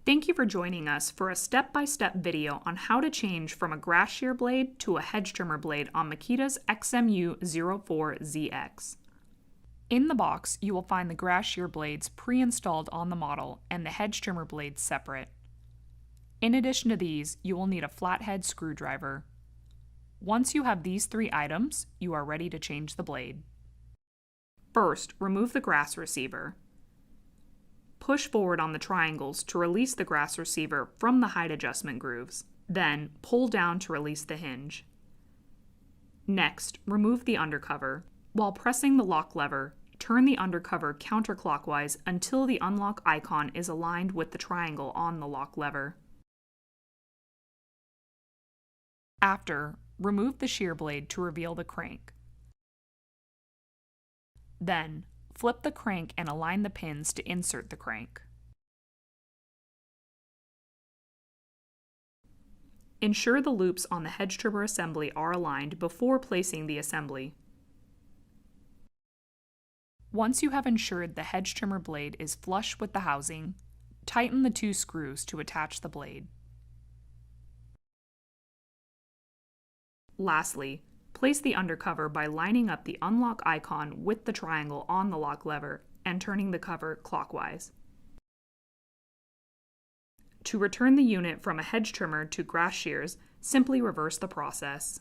Thank you for joining us for a step-by-step video on how to change from a grass shear blade to a hedge trimmer blade on Makita's XMU04ZX. In the box, you will find the grass shear blades pre-installed on the model and the hedge trimmer blades separate. In addition to these, you will need a flathead screwdriver. Once you have these three items, you are ready to change the blade. First, remove the grass receiver. Push forward on the triangles to release the grass receiver from the height adjustment grooves. Then, pull down to release the hinge. Next, remove the undercover. While pressing the lock lever, turn the undercover counterclockwise until the unlock icon is aligned with the triangle on the lock lever. After, remove the shear blade to reveal the crank. Then, flip the crank and align the pins to insert the crank. Ensure the loops on the hedge trimmer assembly are aligned before placing the assembly. Once you have ensured the hedge trimmer blade is flush with the housing, tighten the two screws to attach the blade. Lastly, place the undercover by lining up the unlock icon with the triangle on the lock lever and turning the cover clockwise. To return the unit from a hedge trimmer to grass shears, simply reverse the process.